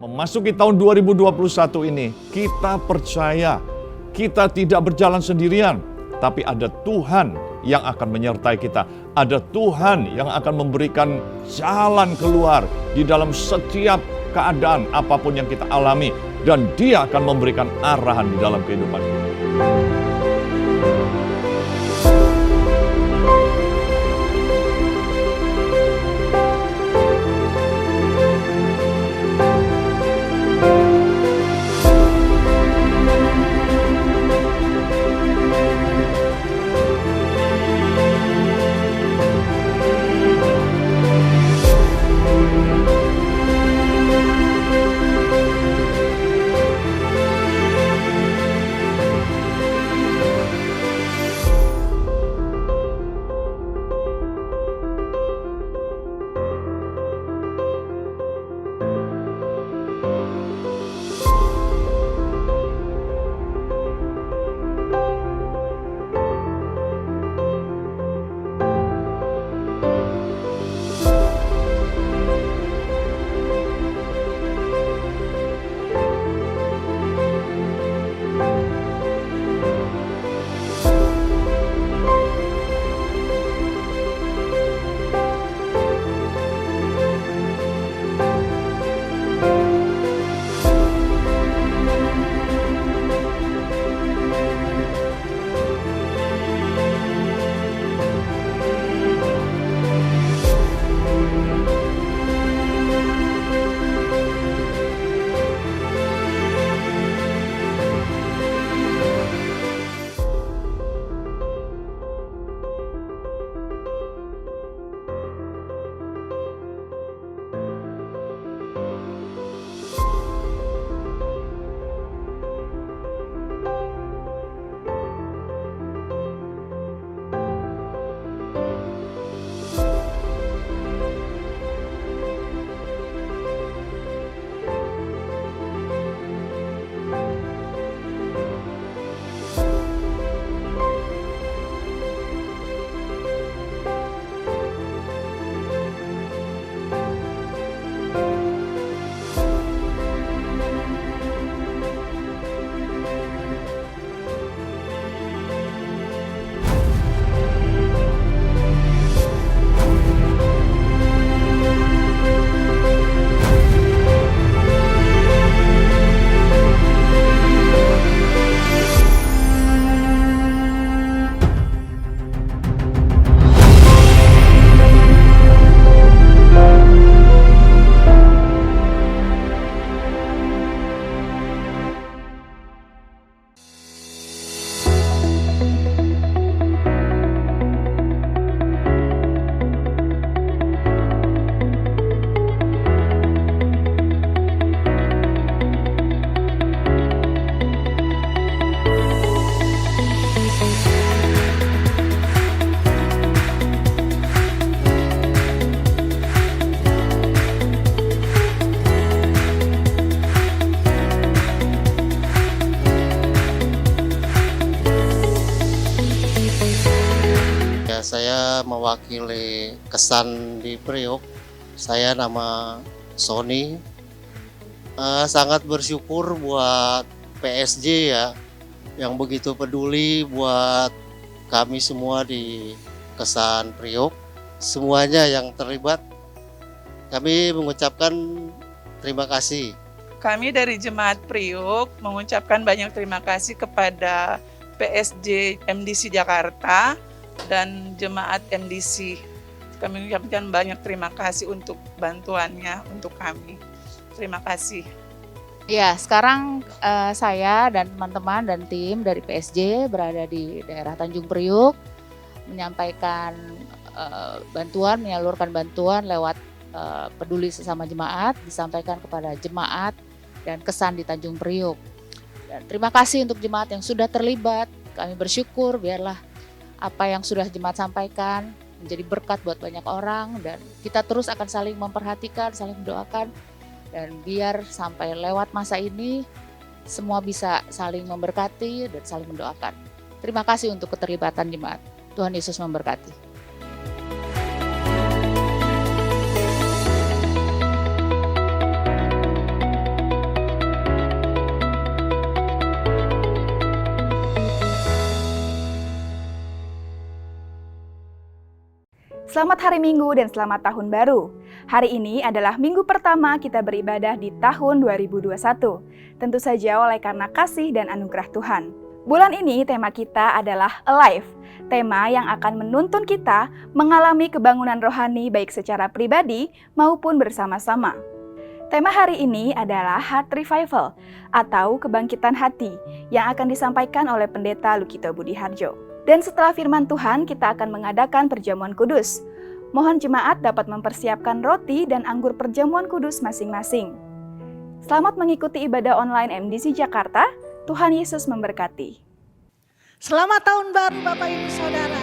Memasuki tahun 2021 ini, kita percaya kita tidak berjalan sendirian, tapi ada Tuhan yang akan menyertai kita. Ada Tuhan yang akan memberikan jalan keluar di dalam setiap keadaan apapun yang kita alami. Dan Dia akan memberikan arahan di dalam kehidupan kita. Saya mewakili Kesan di Priok. Saya nama Sony. Sangat bersyukur buat PSG ya, yang begitu peduli buat kami semua di Kesan Priok. Semuanya yang terlibat, kami mengucapkan terima kasih. Kami dari Jemaat Priok mengucapkan banyak terima kasih kepada PSG MDC Jakarta dan Jemaat MDC. Kami mengucapkan banyak terima kasih untuk bantuannya untuk kami. Terima kasih. Ya, sekarang saya dan teman-teman dan tim dari PSG berada di daerah Tanjung Priuk menyampaikan bantuan, menyalurkan bantuan lewat peduli sesama jemaat, disampaikan kepada jemaat dan Kesan di Tanjung Priuk. Dan terima kasih untuk jemaat yang sudah terlibat. Kami bersyukur biarlah apa yang sudah jemaat sampaikan menjadi berkat buat banyak orang, dan kita terus akan saling memperhatikan, saling mendoakan, dan biar sampai lewat masa ini semua bisa saling memberkati dan saling mendoakan. Terima kasih untuk keterlibatan jemaat. Tuhan Yesus memberkati. Selamat hari Minggu dan selamat tahun baru. Hari ini adalah minggu pertama kita beribadah di tahun 2021. Tentu saja oleh karena kasih dan anugerah Tuhan. Bulan ini tema kita adalah Alive, tema yang akan menuntun kita mengalami kebangunan rohani baik secara pribadi maupun bersama-sama. Tema hari ini adalah Heart Revival atau kebangkitan hati yang akan disampaikan oleh Pendeta Lukito Budiharjo. Dan setelah firman Tuhan, kita akan mengadakan perjamuan kudus. Mohon jemaat dapat mempersiapkan roti dan anggur perjamuan kudus masing-masing. Selamat mengikuti ibadah online MDC Jakarta. Tuhan Yesus memberkati. Selamat tahun baru Bapak Ibu Saudara.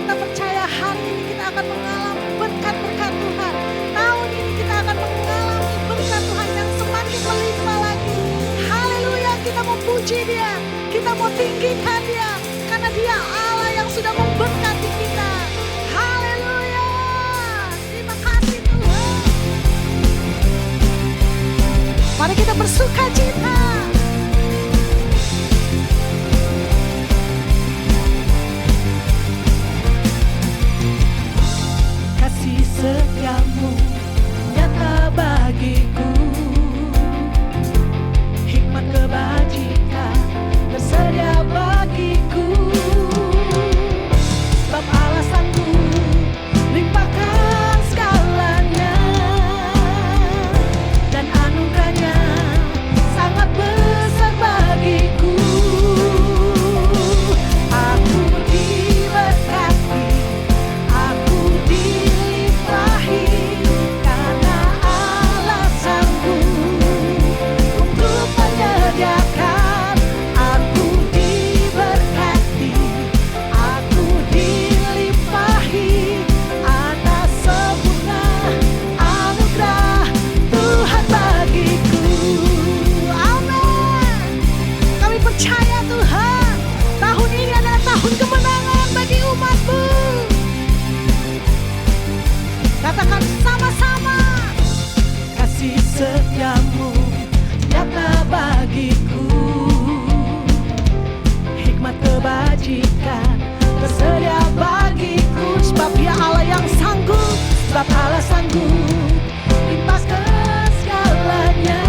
Kita percaya hari ini kita akan mengalami berkat-berkat Tuhan. Tahun ini kita akan mengalami berkat Tuhan yang semakin melimpah lagi. Haleluya, kita mau puji Dia, kita mau tinggikan Dia. Karena Dia Allah yang sudah memberkati kita. Haleluya, terima kasih Tuhan. Mari kita bersuka cita. Kasih setiamu nyata bagiku, hikmat kebajikan tersedia bagiku. Sebab alasanku limpahkan segalanya, dan anugerahnya sangat besar bagiku. Aku diberkati, aku dilimpahi, karena alasanku untuk menyediakan. Aku diberkati, aku dilimpahi atas sempurna anugerah Tuhan bagiku. Amin. Kami percaya Tuhan, tahun ini adalah tahun kemenangan bagi umat-Mu. Katakan sama-sama, kasih setiamu nyata bagiku, hikmat kebajikan tersedia bagiku. Sebab Dia Allah yang sanggup, sebab Allah sanggup limpahkan segalanya,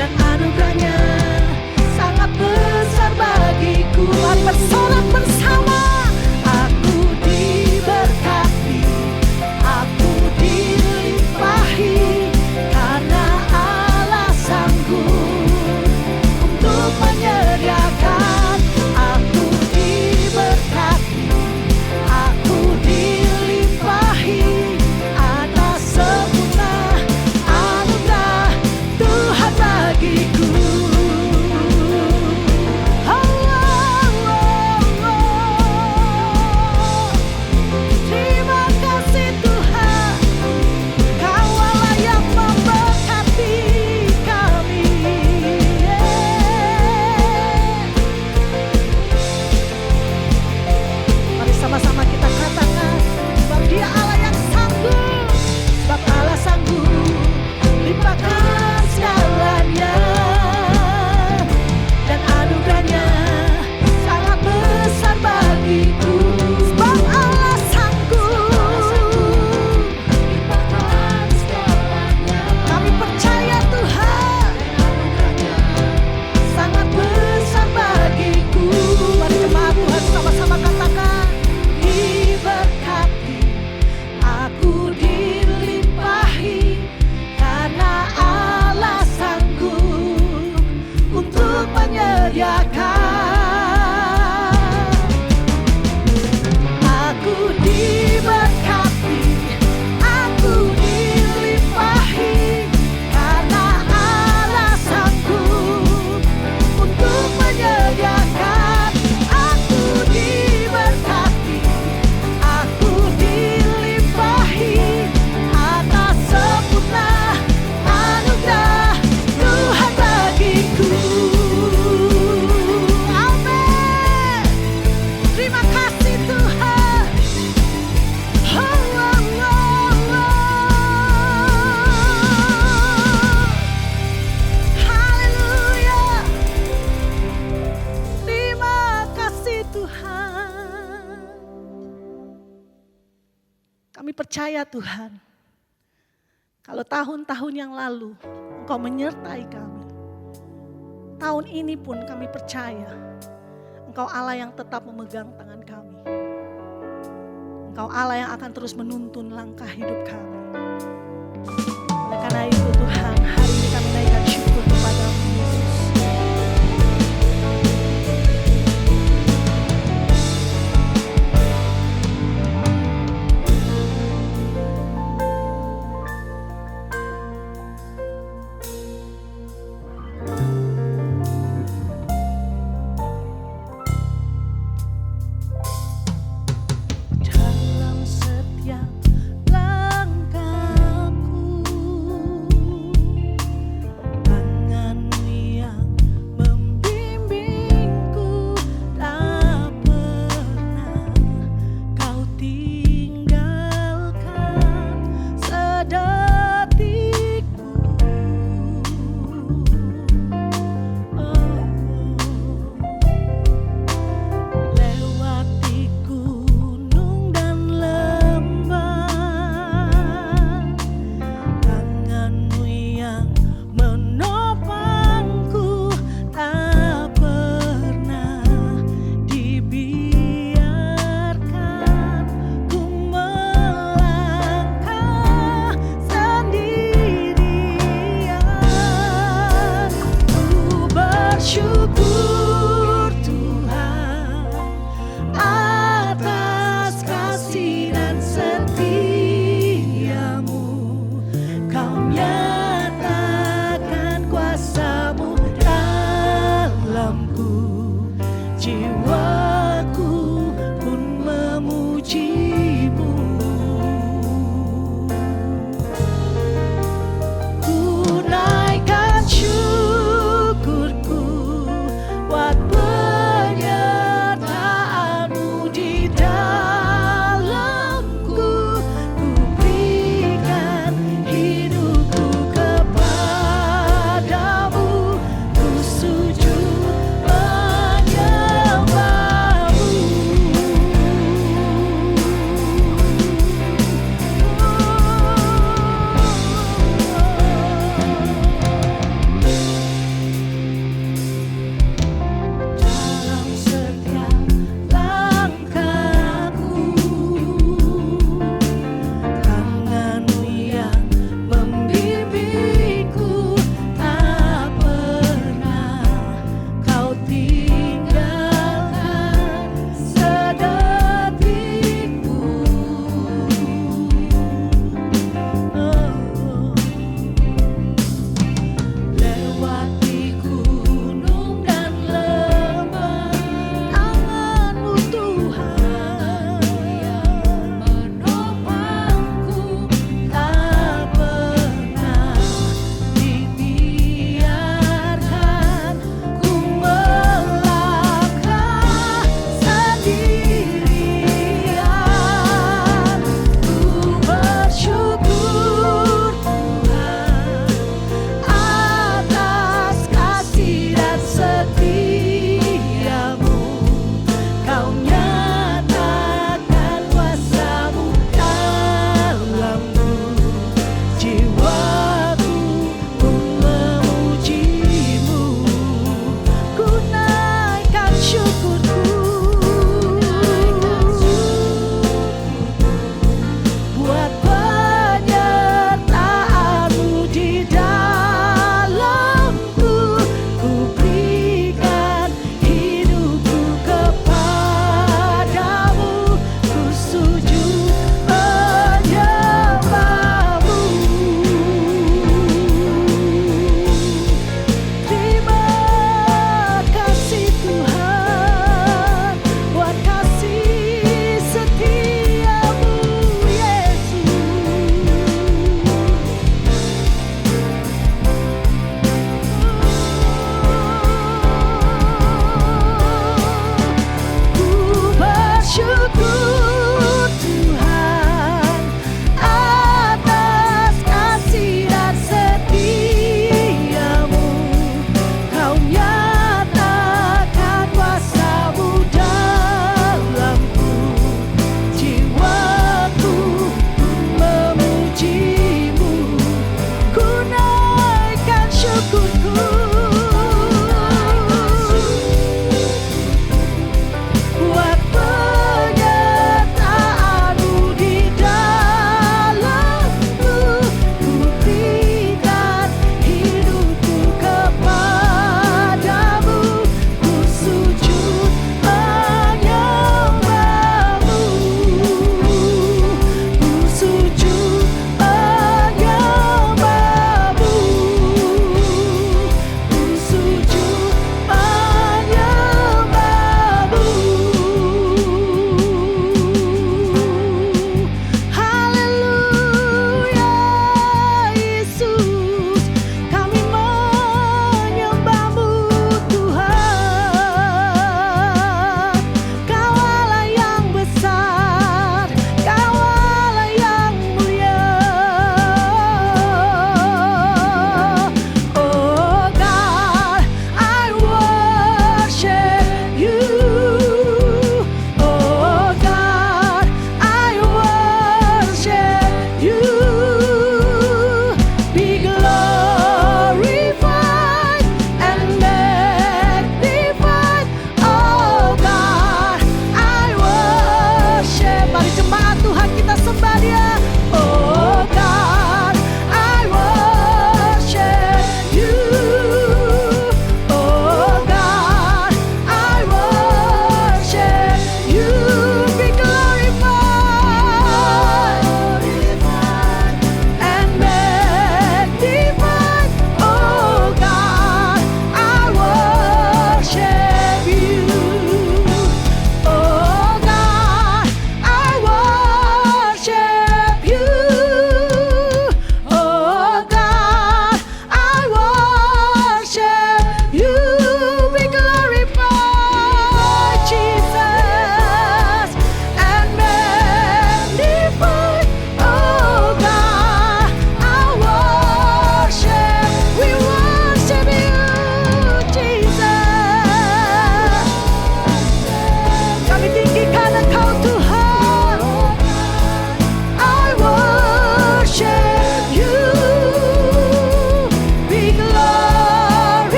dan anugerahnya sangat besar bagiku. Mari bersorak bersama. Aku diberkati, aku dilimpahi, karena Allah sanggup untuk menyediakan. Aku diberkati, aku dilimpahi percaya Tuhan, kalau tahun-tahun yang lalu Engkau menyertai kami, tahun ini pun kami percaya Engkau Allah yang tetap memegang tangan kami. Engkau Allah yang akan terus menuntun langkah hidup kami. Oleh karena itu Tuhan, hari ini kami naikkan syukur kepada-Mu Yesus. Dalam setiap langkahku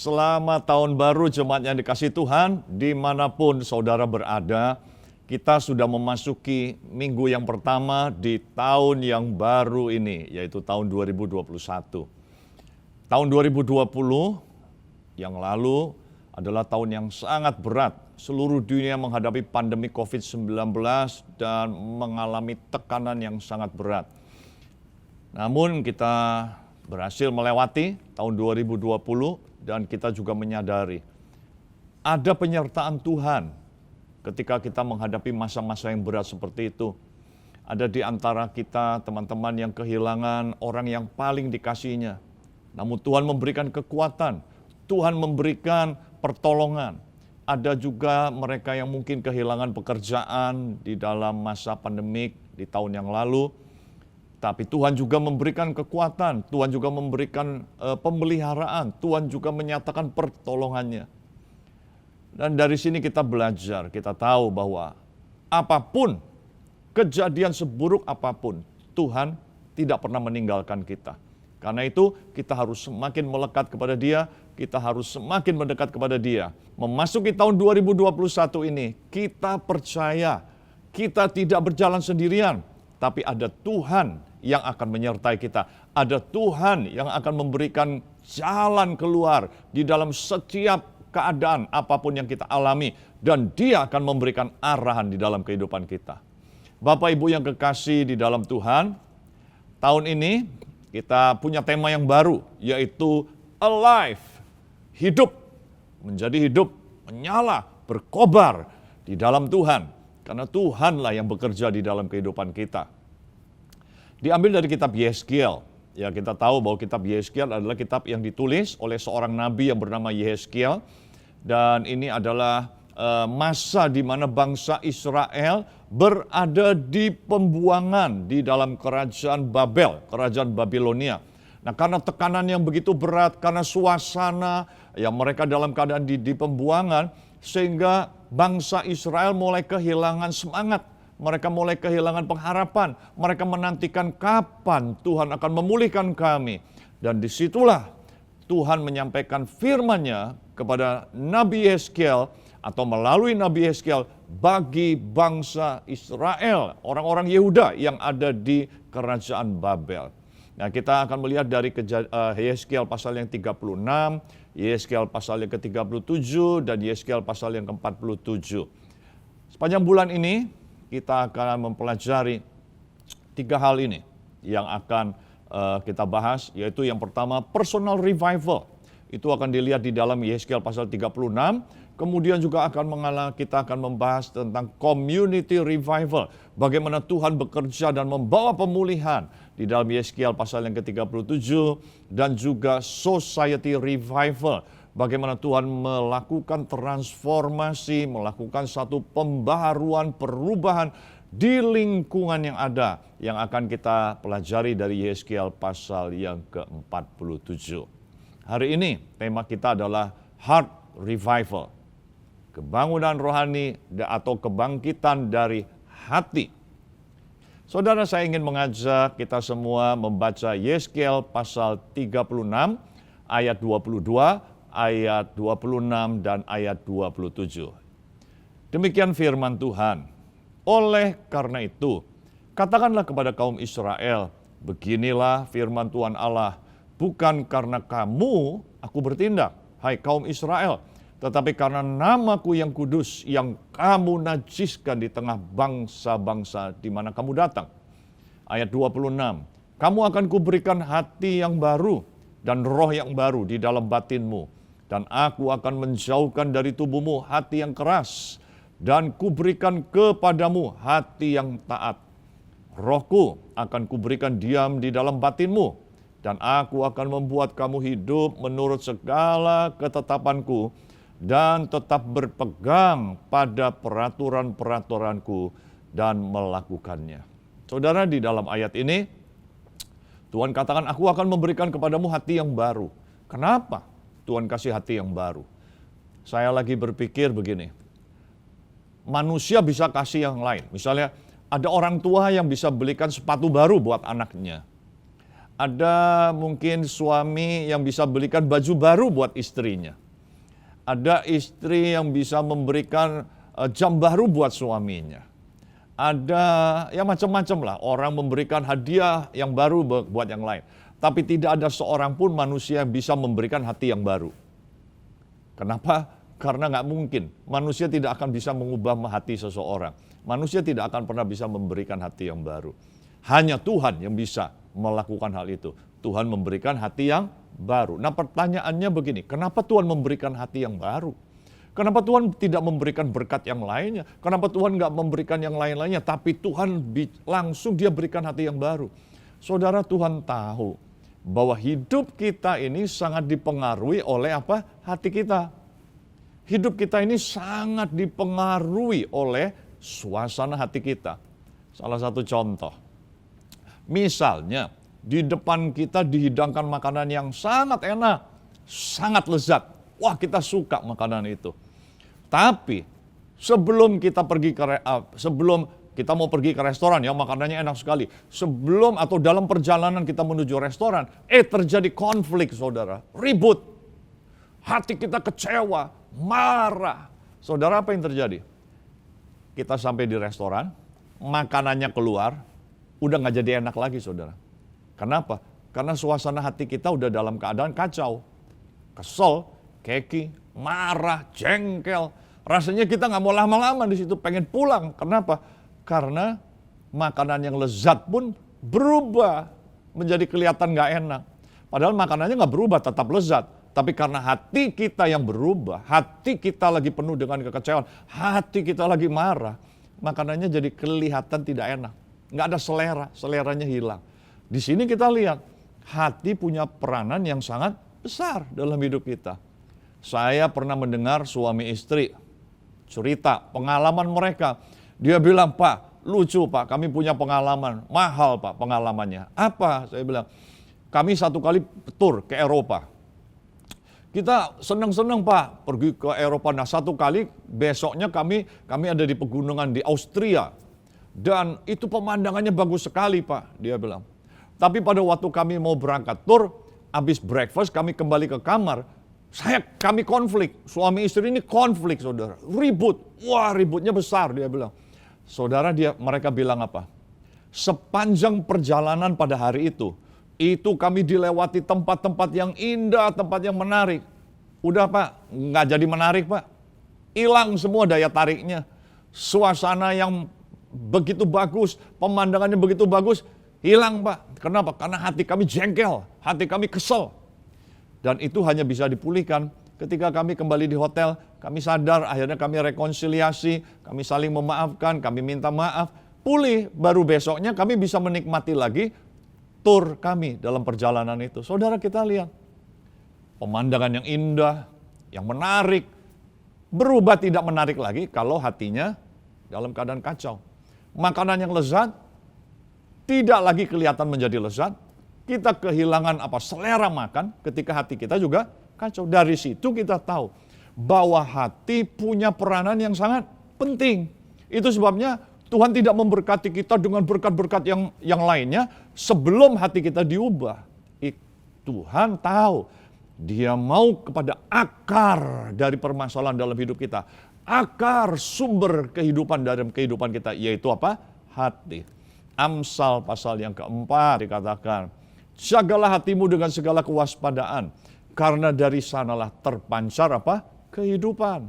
Selamat tahun baru jemaat yang dikasihi Tuhan, dimanapun saudara berada. Kita sudah memasuki minggu yang pertama di tahun yang baru ini, yaitu tahun 2021. Tahun 2020 yang lalu adalah tahun yang sangat berat. Seluruh dunia menghadapi pandemi COVID-19 dan mengalami tekanan yang sangat berat. Namun kita berhasil melewati tahun 2020 dan kita juga menyadari ada penyertaan Tuhan ketika kita menghadapi masa-masa yang berat seperti itu. Ada di antara kita teman-teman yang kehilangan orang yang paling dikasihinya. Namun Tuhan memberikan kekuatan, Tuhan memberikan pertolongan. Ada juga mereka yang mungkin kehilangan pekerjaan di dalam masa pandemik di tahun yang lalu. Tapi Tuhan juga memberikan kekuatan, Tuhan juga memberikan pemeliharaan, Tuhan juga menyatakan pertolongannya. Dan dari sini kita belajar, kita tahu bahwa apapun, kejadian seburuk apapun, Tuhan tidak pernah meninggalkan kita. Karena itu kita harus semakin melekat kepada Dia, kita harus semakin mendekat kepada Dia. Memasuki tahun 2021 ini, kita percaya kita tidak berjalan sendirian, tapi ada Tuhan yang akan menyertai kita. Ada Tuhan yang akan memberikan jalan keluar di dalam setiap keadaan apapun yang kita alami. Dan Dia akan memberikan arahan di dalam kehidupan kita. Bapak Ibu yang kekasih di dalam Tuhan, tahun ini kita punya tema yang baru, yaitu alive, hidup, menjadi hidup, menyala, berkobar di dalam Tuhan. Karena Tuhanlah yang bekerja di dalam kehidupan kita. Diambil dari kitab Yehezkiel. Ya, kita tahu bahwa kitab Yehezkiel adalah kitab yang ditulis oleh seorang nabi yang bernama Yehezkiel. Dan ini adalah masa di mana bangsa Israel berada di pembuangan di dalam kerajaan Babel, kerajaan Babilonia. Nah, karena tekanan yang begitu berat, karena suasana yang mereka dalam keadaan di pembuangan, sehingga bangsa Israel mulai kehilangan semangat. Mereka mulai kehilangan pengharapan. Mereka menantikan kapan Tuhan akan memulihkan kami. Dan disitulah Tuhan menyampaikan firman-Nya kepada Nabi Yehezkiel atau melalui Nabi Yehezkiel bagi bangsa Israel, orang-orang Yehuda yang ada di kerajaan Babel. Nah, kita akan melihat dari Yehezkiel pasal yang 36, Yehezkiel pasal yang ke-37, dan Yehezkiel pasal yang ke-47. Sepanjang bulan ini, kita akan mempelajari 3 hal ini yang akan kita bahas, yaitu yang pertama personal revival. Itu akan dilihat di dalam Yehezkiel pasal 36. Kemudian juga kita akan membahas tentang community revival. Bagaimana Tuhan bekerja dan membawa pemulihan di dalam Yehezkiel pasal yang ke-37. Dan juga society revival. Bagaimana Tuhan melakukan transformasi, melakukan satu pembaharuan, perubahan di lingkungan yang ada, yang akan kita pelajari dari Yehezkiel pasal yang ke-47. Hari ini tema kita adalah Heart Revival, kebangunan rohani atau kebangkitan dari hati. Saudara, saya ingin mengajak kita semua membaca Yehezkiel pasal 36 ayat 22, ayat 26 dan ayat 27. Demikian firman Tuhan. Oleh karena itu, katakanlah kepada kaum Israel, beginilah firman Tuhan Allah, bukan karena kamu aku bertindak, hai kaum Israel, tetapi karena namaku yang kudus yang kamu najiskan di tengah bangsa-bangsa di mana kamu datang. Ayat 26, kamu akan kuberikan hati yang baru dan roh yang baru di dalam batinmu. Dan aku akan menjauhkan dari tubuhmu hati yang keras, dan kuberikan kepadamu hati yang taat. Rohku akan kuberikan diam di dalam batinmu, dan aku akan membuat kamu hidup menurut segala ketetapanku, dan tetap berpegang pada peraturan-peraturanku dan melakukannya. Saudara, di dalam ayat ini, Tuhan katakan, aku akan memberikan kepadamu hati yang baru. Kenapa Tuhan kasih hati yang baru? Saya lagi berpikir begini, manusia bisa kasih yang lain. Misalnya ada orang tua yang bisa belikan sepatu baru buat anaknya. Ada mungkin suami yang bisa belikan baju baru buat istrinya. Ada istri yang bisa memberikan jam baru buat suaminya. Ada ya macam-macam lah, orang memberikan hadiah yang baru buat yang lain. Tapi tidak ada seorang pun manusia yang bisa memberikan hati yang baru. Kenapa? Karena nggak mungkin. Manusia tidak akan bisa mengubah hati seseorang. Manusia tidak akan pernah bisa memberikan hati yang baru. Hanya Tuhan yang bisa melakukan hal itu. Tuhan memberikan hati yang baru. Nah pertanyaannya begini, kenapa Tuhan memberikan hati yang baru? Kenapa Tuhan tidak memberikan berkat yang lainnya? Kenapa Tuhan nggak memberikan yang lain-lainnya? Tapi Tuhan langsung dia berikan hati yang baru. Saudara, Tuhan tahu bahwa hidup kita ini sangat dipengaruhi oleh apa? Hati kita. Hidup kita ini sangat dipengaruhi oleh suasana hati kita. Salah satu contoh. Misalnya, di depan kita dihidangkan makanan yang sangat enak, sangat lezat. Wah, kita suka makanan itu. Tapi sebelum kita mau pergi ke restoran ya makanannya enak sekali. Sebelum atau dalam perjalanan kita menuju restoran, terjadi konflik, saudara, ribut. Hati kita kecewa, marah. Saudara, apa yang terjadi? Kita sampai di restoran, makanannya keluar, udah nggak jadi enak lagi, saudara. Kenapa? Karena suasana hati kita udah dalam keadaan kacau, kesel, keki, marah, jengkel. Rasanya kita nggak mau lama-lama di situ, pengen pulang. Kenapa? Karena makanan yang lezat pun berubah menjadi kelihatan nggak enak. Padahal makanannya nggak berubah, tetap lezat. Tapi karena hati kita yang berubah, hati kita lagi penuh dengan kekecewaan, hati kita lagi marah, makanannya jadi kelihatan tidak enak. Nggak ada selera, seleranya hilang. Di sini kita lihat, hati punya peranan yang sangat besar dalam hidup kita. Saya pernah mendengar suami istri cerita pengalaman mereka. Dia bilang, Pak, lucu Pak, kami punya pengalaman, mahal Pak pengalamannya. Apa? Saya bilang, kami satu kali tur ke Eropa. Kita senang-senang Pak pergi ke Eropa. Nah satu kali besoknya kami ada di pegunungan di Austria. Dan itu pemandangannya bagus sekali Pak, dia bilang. Tapi pada waktu kami mau berangkat tur, habis breakfast kami kembali ke kamar, kami konflik. Suami istri ini konflik, saudara. Ribut. Wah, ributnya besar, dia bilang. Saudara, mereka bilang apa? Sepanjang perjalanan pada hari itu kami dilewati tempat-tempat yang indah, tempat yang menarik. Udah Pak, nggak jadi menarik Pak. Hilang semua daya tariknya. Suasana yang begitu bagus, pemandangannya begitu bagus, hilang Pak. Kenapa? Karena hati kami jengkel, hati kami kesel. Dan itu hanya bisa dipulihkan ketika kami kembali di hotel, kami sadar, akhirnya kami rekonsiliasi, kami saling memaafkan, kami minta maaf, pulih, baru besoknya kami bisa menikmati lagi tur kami dalam perjalanan itu. Saudara, kita lihat, pemandangan yang indah, yang menarik, berubah tidak menarik lagi kalau hatinya dalam keadaan kacau. Makanan yang lezat, tidak lagi kelihatan menjadi lezat, kita kehilangan selera makan ketika hati kita juga kacau. Dari situ kita tahu bahwa hati punya peranan yang sangat penting. Itu sebabnya Tuhan tidak memberkati kita dengan berkat-berkat yang lainnya sebelum hati kita diubah. Tuhan tahu Dia mau kepada akar dari permasalahan dalam hidup kita. Akar sumber kehidupan dalam kehidupan kita, yaitu apa? Hati. Amsal pasal yang keempat dikatakan, jagalah hatimu dengan segala kewaspadaan, karena dari sanalah terpancar apa? Kehidupan.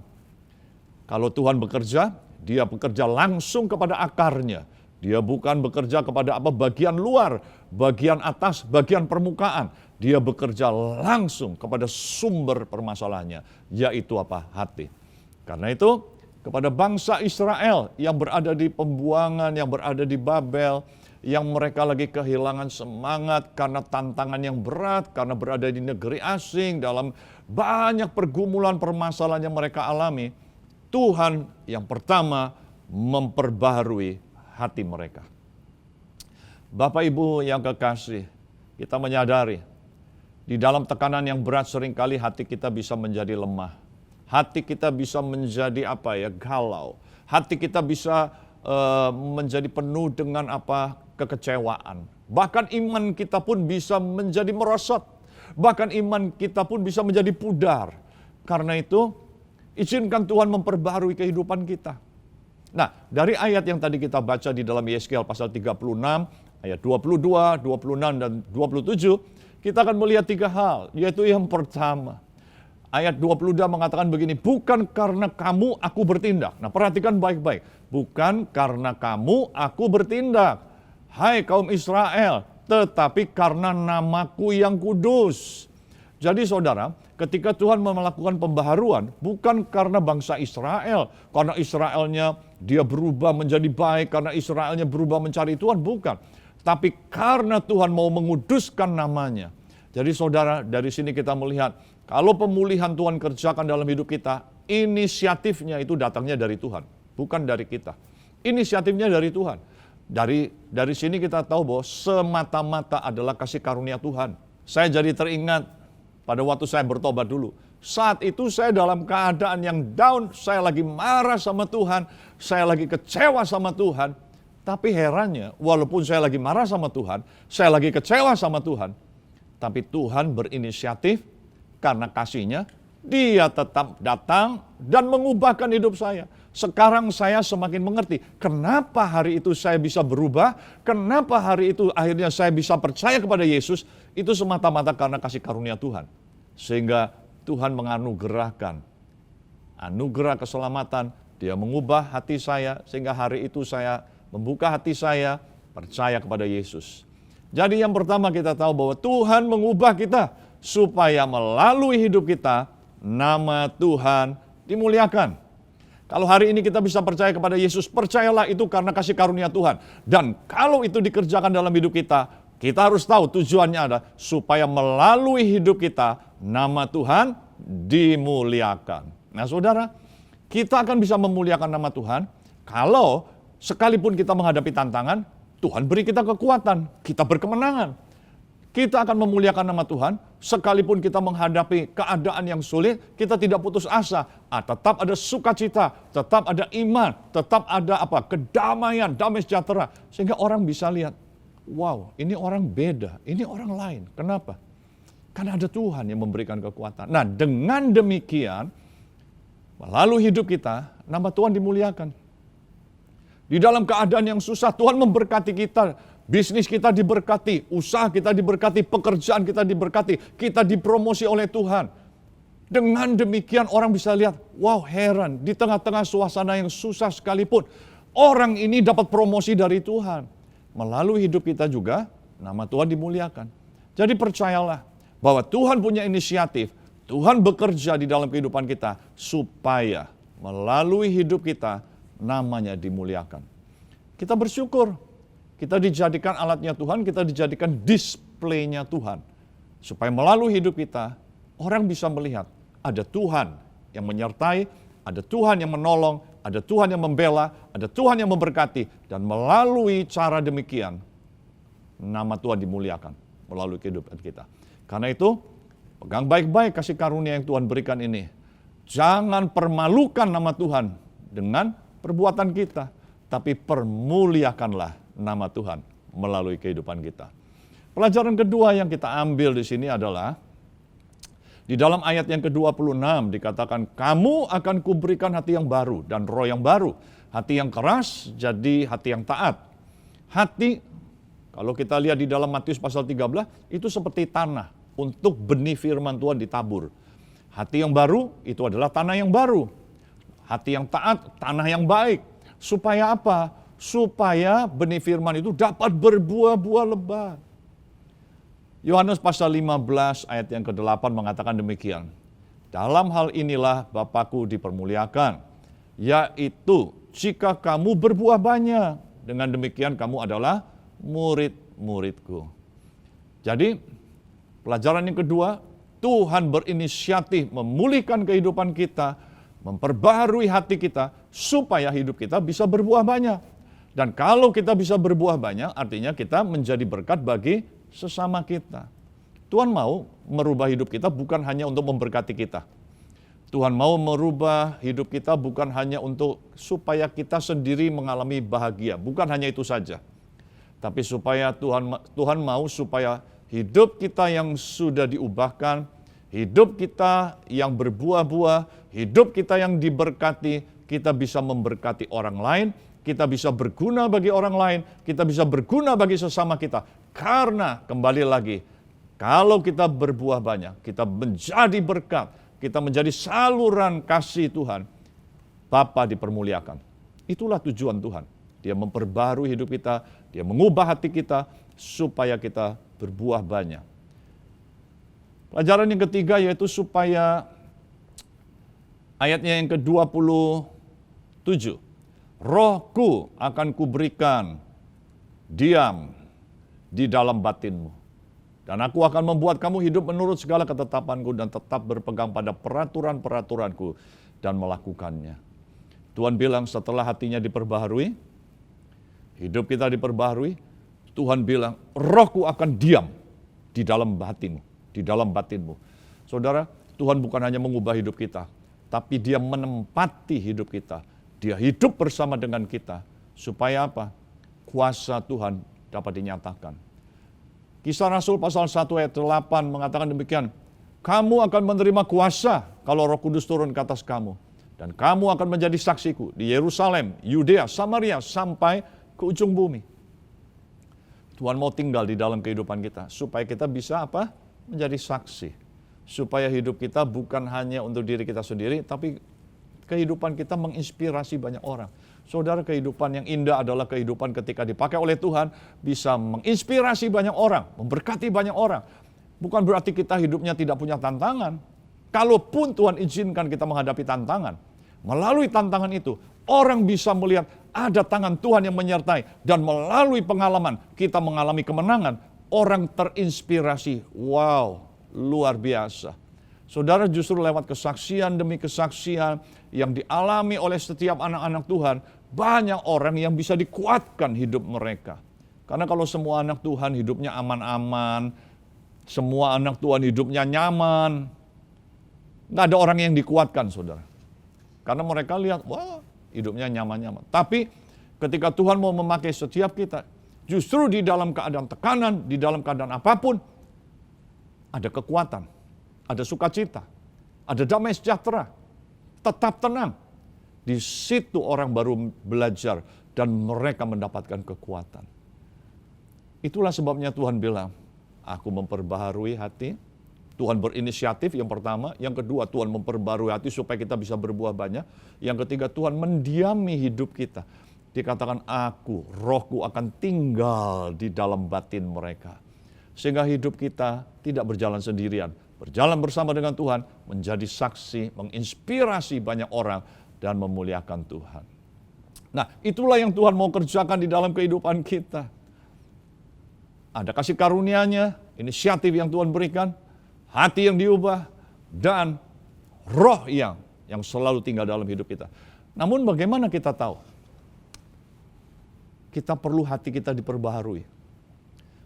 Kalau Tuhan bekerja, Dia bekerja langsung kepada akarnya. Dia bukan bekerja kepada bagian luar, bagian atas, bagian permukaan. Dia bekerja langsung kepada sumber permasalahannya, yaitu apa? Hati. Karena itu, kepada bangsa Israel yang berada di pembuangan, yang berada di Babel, yang mereka lagi kehilangan semangat karena tantangan yang berat, karena berada di negeri asing, dalam banyak pergumulan permasalahan yang mereka alami, Tuhan yang pertama memperbaharui hati mereka. Bapak Ibu yang kekasih, kita menyadari di dalam tekanan yang berat seringkali hati kita bisa menjadi lemah. Hati kita bisa menjadi galau. Hati kita bisa menjadi penuh dengan kekecewaan. Bahkan iman kita pun bisa menjadi merosot. Bahkan iman kita pun bisa menjadi pudar. Karena itu, izinkan Tuhan memperbarui kehidupan kita. Nah, dari ayat yang tadi kita baca di dalam Yeskiel pasal 36, ayat 22, 26, dan 27, kita akan melihat 3 hal, yaitu yang pertama. Ayat 22 mengatakan begini, bukan karena kamu aku bertindak. Nah, perhatikan baik-baik. Bukan karena kamu aku bertindak, hai kaum Israel, tetapi karena namaku yang kudus. Jadi saudara, ketika Tuhan melakukan pembaharuan, bukan karena bangsa Israel, karena Israelnya dia berubah menjadi baik, karena Israelnya berubah mencari Tuhan, bukan. Tapi karena Tuhan mau menguduskan namanya. Jadi saudara, dari sini kita melihat, kalau pemulihan Tuhan kerjakan dalam hidup kita, inisiatifnya itu datangnya dari Tuhan, bukan dari kita. Inisiatifnya dari Tuhan. Dari sini kita tahu bahwa semata-mata adalah kasih karunia Tuhan. Saya jadi teringat pada waktu saya bertobat dulu. Saat itu saya dalam keadaan yang down, saya lagi marah sama Tuhan, saya lagi kecewa sama Tuhan. Tapi herannya, walaupun saya lagi marah sama Tuhan, saya lagi kecewa sama Tuhan, tapi Tuhan berinisiatif karena kasih-Nya, Dia tetap datang dan mengubahkan hidup saya. Sekarang saya semakin mengerti kenapa hari itu saya bisa berubah, kenapa hari itu akhirnya saya bisa percaya kepada Yesus, itu semata-mata karena kasih karunia Tuhan. Sehingga Tuhan menganugerahkan anugerah keselamatan, Dia mengubah hati saya, sehingga hari itu saya membuka hati saya, percaya kepada Yesus. Jadi yang pertama kita tahu bahwa Tuhan mengubah kita, supaya melalui hidup kita, nama Tuhan dimuliakan. Kalau hari ini kita bisa percaya kepada Yesus, percayalah itu karena kasih karunia Tuhan. Dan kalau itu dikerjakan dalam hidup kita harus tahu tujuannya adalah supaya melalui hidup kita, nama Tuhan dimuliakan. Nah saudara, kita akan bisa memuliakan nama Tuhan kalau sekalipun kita menghadapi tantangan, Tuhan beri kita kekuatan, kita berkemenangan. Kita akan memuliakan nama Tuhan, sekalipun kita menghadapi keadaan yang sulit, kita tidak putus asa. Tetap ada sukacita, tetap ada iman, tetap ada kedamaian, damai sejahtera. Sehingga orang bisa lihat, wow, ini orang beda, ini orang lain. Kenapa? Karena ada Tuhan yang memberikan kekuatan. Nah, dengan demikian, melalui hidup kita, nama Tuhan dimuliakan. Di dalam keadaan yang susah, Tuhan memberkati kita. Bisnis kita diberkati, usaha kita diberkati, pekerjaan kita diberkati, kita dipromosi oleh Tuhan. Dengan demikian orang bisa lihat, wow heran, di tengah-tengah suasana yang susah sekalipun, orang ini dapat promosi dari Tuhan. Melalui hidup kita juga, nama Tuhan dimuliakan. Jadi percayalah bahwa Tuhan punya inisiatif, Tuhan bekerja di dalam kehidupan kita, supaya melalui hidup kita, namanya dimuliakan. Kita bersyukur, kita dijadikan alatnya Tuhan, kita dijadikan displaynya Tuhan. Supaya melalui hidup kita, orang bisa melihat ada Tuhan yang menyertai, ada Tuhan yang menolong, ada Tuhan yang membela, ada Tuhan yang memberkati. Dan melalui cara demikian, nama Tuhan dimuliakan melalui kehidupan kita. Karena itu, pegang baik-baik kasih karunia yang Tuhan berikan ini. Jangan permalukan nama Tuhan dengan perbuatan kita, tapi permuliakanlah nama Tuhan melalui kehidupan kita. Pelajaran kedua yang kita ambil di sini adalah di dalam ayat yang ke-26 dikatakan, kamu akan kuberikan hati yang baru dan roh yang baru. Hati yang keras jadi hati yang taat. Hati, kalau kita lihat di dalam Matius pasal 13, itu seperti tanah untuk benih firman Tuhan ditabur. Hati yang baru itu adalah tanah yang baru. Hati yang taat, tanah yang baik. Supaya apa? Supaya benih firman itu dapat berbuah-buah lebat. Yohanes pasal 15 ayat yang ke-8 mengatakan demikian. Dalam hal inilah Bapakku dipermuliakan, yaitu jika kamu berbuah banyak. Dengan demikian kamu adalah murid-muridku. Jadi pelajaran yang kedua, Tuhan berinisiatif memulihkan kehidupan kita, memperbaharui hati kita, supaya hidup kita bisa berbuah banyak. Dan kalau kita bisa berbuah banyak, artinya kita menjadi berkat bagi sesama kita. Tuhan mau merubah hidup kita bukan hanya untuk memberkati kita. Tuhan mau merubah hidup kita bukan hanya untuk supaya kita sendiri mengalami bahagia. Bukan hanya itu saja. Tapi supaya Tuhan mau supaya hidup kita yang sudah diubahkan, hidup kita yang berbuah-buah, hidup kita yang diberkati, kita bisa memberkati orang lain, kita bisa berguna bagi orang lain, kita bisa berguna bagi sesama kita. Karena kembali lagi, kalau kita berbuah banyak, kita menjadi berkat, kita menjadi saluran kasih Tuhan, Bapa dipermuliakan. Itulah tujuan Tuhan. Dia memperbarui hidup kita, dia mengubah hati kita supaya kita berbuah banyak. Pelajaran yang ketiga yaitu supaya ayatnya yang ke-27. Rohku akan kuberikan diam di dalam batinmu. Dan aku akan membuat kamu hidup menurut segala ketetapanku dan tetap berpegang pada peraturan-peraturanku dan melakukannya. Tuhan bilang setelah hatinya diperbaharui, hidup kita diperbaharui, Tuhan bilang, rohku akan diam di dalam batinmu, di dalam batinmu. Saudara, Tuhan bukan hanya mengubah hidup kita, tapi dia menempati hidup kita. Dia hidup bersama dengan kita. Supaya apa? Kuasa Tuhan dapat dinyatakan. Kisah Rasul pasal 1 ayat 8 mengatakan demikian, kamu akan menerima kuasa kalau Roh Kudus turun ke atas kamu. Dan kamu akan menjadi saksiku di Yerusalem, Yudea, Samaria, sampai ke ujung bumi. Tuhan mau tinggal di dalam kehidupan kita supaya kita bisa apa? Menjadi saksi. Supaya hidup kita bukan hanya untuk diri kita sendiri, tapi kehidupan kita menginspirasi banyak orang. Saudara, kehidupan yang indah adalah kehidupan ketika dipakai oleh Tuhan bisa menginspirasi banyak orang, memberkati banyak orang. Bukan berarti kita hidupnya tidak punya tantangan. Kalaupun Tuhan izinkan kita menghadapi tantangan, melalui tantangan itu orang bisa melihat ada tangan Tuhan yang menyertai. Dan melalui pengalaman kita mengalami kemenangan. Orang terinspirasi. Wow, luar biasa. Saudara, justru lewat kesaksian demi kesaksian yang dialami oleh setiap anak-anak Tuhan, banyak orang yang bisa dikuatkan hidup mereka. Karena kalau semua anak Tuhan hidupnya aman-aman, semua anak Tuhan hidupnya nyaman, nggak ada orang yang dikuatkan, saudara. Karena mereka lihat, wah, hidupnya nyaman-nyaman. Tapi ketika Tuhan mau memakai setiap kita, justru di dalam keadaan tekanan, di dalam keadaan apapun, ada kekuatan, ada sukacita, ada damai sejahtera, tetap tenang. Di situ orang baru belajar dan mereka mendapatkan kekuatan. Itulah sebabnya Tuhan bilang, aku memperbaharui hati. Tuhan berinisiatif yang pertama, yang kedua Tuhan memperbarui hati supaya kita bisa berbuah banyak. Yang ketiga Tuhan mendiami hidup kita. Dikatakan rohku akan tinggal di dalam batin mereka. Sehingga hidup kita tidak berjalan sendirian. Berjalan bersama dengan Tuhan, menjadi saksi, menginspirasi banyak orang dan memuliakan Tuhan. Nah, itulah yang Tuhan mau kerjakan di dalam kehidupan kita. Ada kasih karunia-Nya, inisiatif yang Tuhan berikan, hati yang diubah, dan roh yang selalu tinggal dalam hidup kita. Namun bagaimana kita tahu? Kita perlu hati kita diperbaharui.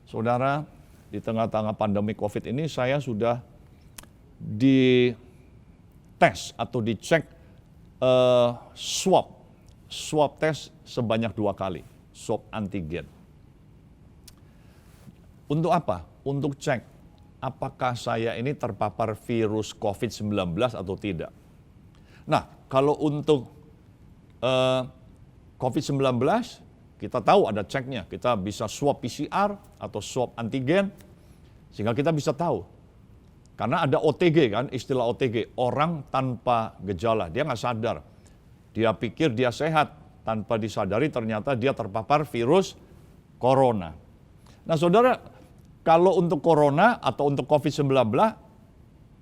Saudara, di tengah-tengah pandemi COVID ini saya sudah dites atau dicek swab test sebanyak 2 kali, swab antigen. Untuk apa? Untuk cek apakah saya ini terpapar virus COVID-19 atau tidak. Nah, kalau untuk COVID-19, kita tahu ada ceknya. Kita bisa swab PCR atau swab antigen, sehingga kita bisa tahu. Karena ada OTG kan, istilah OTG, orang tanpa gejala. Dia nggak sadar. Dia pikir dia sehat, tanpa disadari ternyata dia terpapar virus corona. Nah saudara, kalau untuk corona atau untuk COVID-19,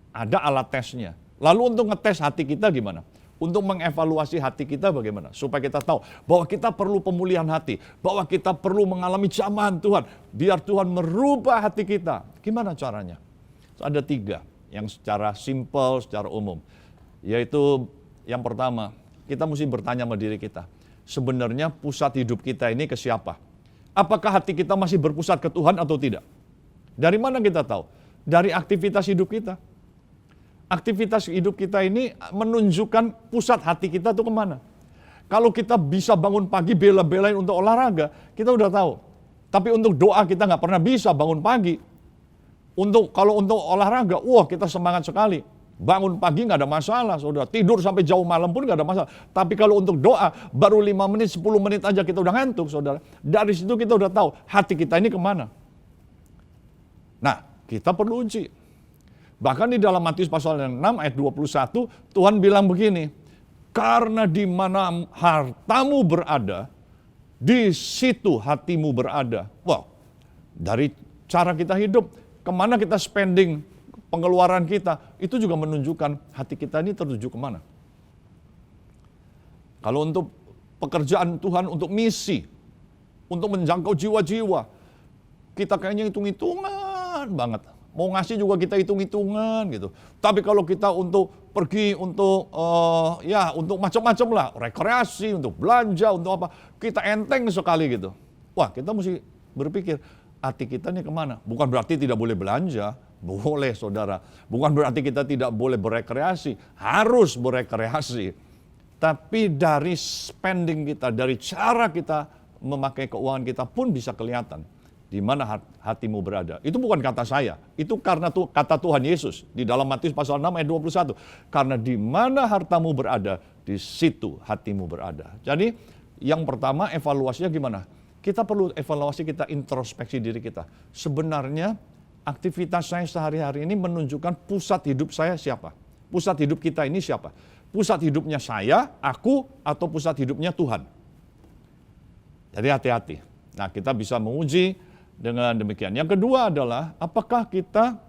ada alat tesnya. Lalu untuk ngetes hati kita gimana? Untuk mengevaluasi hati kita bagaimana? Supaya kita tahu bahwa kita perlu pemulihan hati. Bahwa kita perlu mengalami jamahan Tuhan. Biar Tuhan merubah hati kita. Gimana caranya? Ada 3 yang secara simpel, secara umum. Yaitu yang pertama, kita mesti bertanya sama diri kita. Sebenarnya pusat hidup kita ini ke siapa? Apakah hati kita masih berpusat ke Tuhan atau tidak? Dari mana kita tahu? Dari aktivitas hidup kita. Aktivitas hidup kita ini menunjukkan pusat hati kita itu kemana. Kalau kita bisa bangun pagi bela-belain untuk olahraga, kita udah tahu. Tapi untuk doa kita nggak pernah bisa bangun pagi. Kalau untuk olahraga, wah kita semangat sekali. Bangun pagi nggak ada masalah, saudara. Tidur sampai jauh malam pun nggak ada masalah. Tapi kalau untuk doa, baru 5 menit, 10 menit aja kita udah ngantuk, saudara. Dari situ kita udah tahu hati kita ini kemana. Nah, kita perlu uji. Bahkan di dalam Matius pasal 6 ayat 21, Tuhan bilang begini, karena di mana hartamu berada, di situ hatimu berada. Wow, dari cara kita hidup, kemana kita spending pengeluaran kita, itu juga menunjukkan hati kita ini tertuju kemana. Kalau untuk pekerjaan Tuhan, untuk misi, untuk menjangkau jiwa-jiwa, kita kayaknya hitung-hitungan banget. Mau ngasih juga kita hitung-hitungan gitu. Tapi kalau kita untuk pergi untuk untuk macam-macam lah, rekreasi, untuk belanja, untuk apa, kita enteng sekali gitu. Wah, kita mesti berpikir hati kita nih kemana. Bukan berarti tidak boleh belanja, boleh saudara. Bukan berarti kita tidak boleh berekreasi, harus berekreasi. Tapi dari spending kita, dari cara kita memakai keuangan kita pun bisa kelihatan di mana hatimu berada. Itu bukan kata saya, itu karena kata Tuhan Yesus di dalam Matius pasal 6 ayat 21. Karena di mana hartamu berada, di situ hatimu berada. Jadi yang pertama evaluasinya gimana? Kita perlu evaluasi, kita introspeksi diri kita. Sebenarnya aktivitas saya sehari-hari ini menunjukkan pusat hidup saya siapa? Pusat hidup kita ini siapa? Pusat hidupnya saya, aku, atau pusat hidupnya Tuhan? Jadi hati-hati. Nah, kita bisa menguji dengan demikian. Yang kedua adalah, apakah kita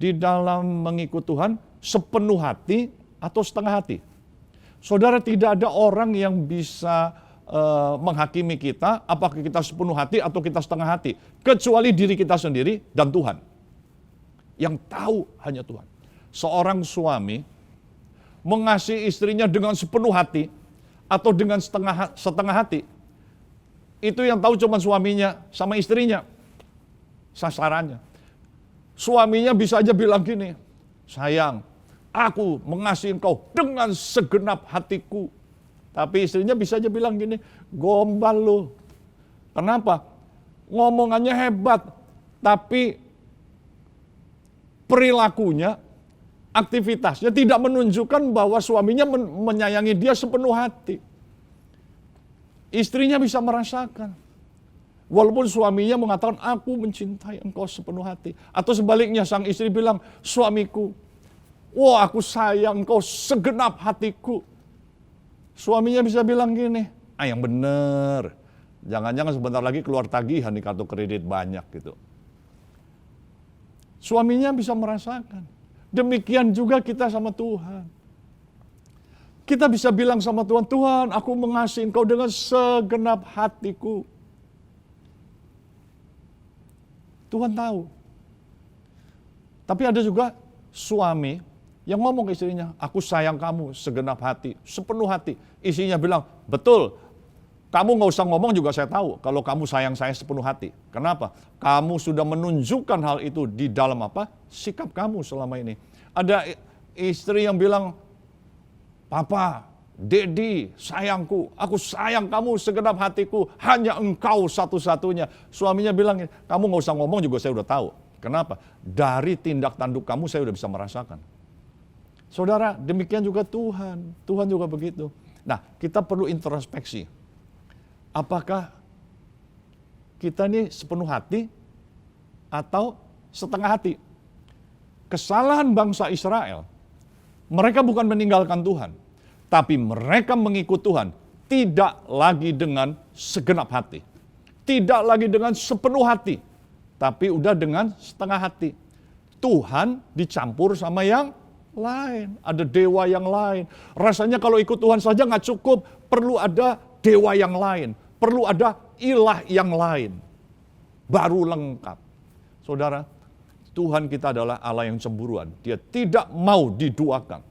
di dalam mengikut Tuhan sepenuh hati atau setengah hati? Saudara, tidak ada orang yang bisa menghakimi kita, apakah kita sepenuh hati atau kita setengah hati. Kecuali diri kita sendiri dan Tuhan. Yang tahu hanya Tuhan. Seorang suami mengasihi istrinya dengan sepenuh hati atau dengan setengah hati, itu yang tahu cuma suaminya sama istrinya. Sasarannya. Suaminya bisa aja bilang gini, sayang, aku mengasihi engkau dengan segenap hatiku. Tapi istrinya bisa aja bilang gini, gombal lu. Kenapa? Ngomongannya hebat, tapi perilakunya, aktivitasnya tidak menunjukkan bahwa suaminya menyayangi dia sepenuh hati. Istrinya bisa merasakan. Walaupun suaminya mengatakan, aku mencintai engkau sepenuh hati. Atau sebaliknya sang istri bilang, suamiku, wah aku sayang engkau segenap hatiku. Suaminya bisa bilang gini, yang bener. Jangan-jangan sebentar lagi keluar tagihan di kartu kredit banyak gitu. Suaminya bisa merasakan. Demikian juga kita sama Tuhan. Kita bisa bilang sama Tuhan, Tuhan aku mengasihi engkau dengan segenap hatiku. Tuhan tahu. Tapi ada juga suami yang ngomong ke istrinya, aku sayang kamu segenap hati, sepenuh hati. Istrinya bilang, betul, kamu nggak usah ngomong juga saya tahu kalau kamu sayang saya sepenuh hati. Kenapa? Kamu sudah menunjukkan hal itu di dalam apa? Sikap kamu selama ini. Ada istri yang bilang, Papa, Dedi, sayangku, aku sayang kamu segenap hatiku, hanya engkau satu-satunya. Suaminya bilang, kamu nggak usah ngomong juga saya udah tahu. Kenapa? Dari tindak tanduk kamu saya udah bisa merasakan. Saudara, demikian juga Tuhan. Tuhan juga begitu. Nah, kita perlu introspeksi. Apakah kita ini sepenuh hati atau setengah hati? Kesalahan bangsa Israel, mereka bukan meninggalkan Tuhan. Tapi mereka mengikut Tuhan tidak lagi dengan segenap hati. Tidak lagi dengan sepenuh hati. Tapi udah dengan setengah hati. Tuhan dicampur sama yang lain. Ada dewa yang lain. Rasanya kalau ikut Tuhan saja nggak cukup. Perlu ada dewa yang lain. Perlu ada ilah yang lain. Baru lengkap. Saudara, Tuhan kita adalah Allah yang cemburuan. Dia tidak mau diduakan.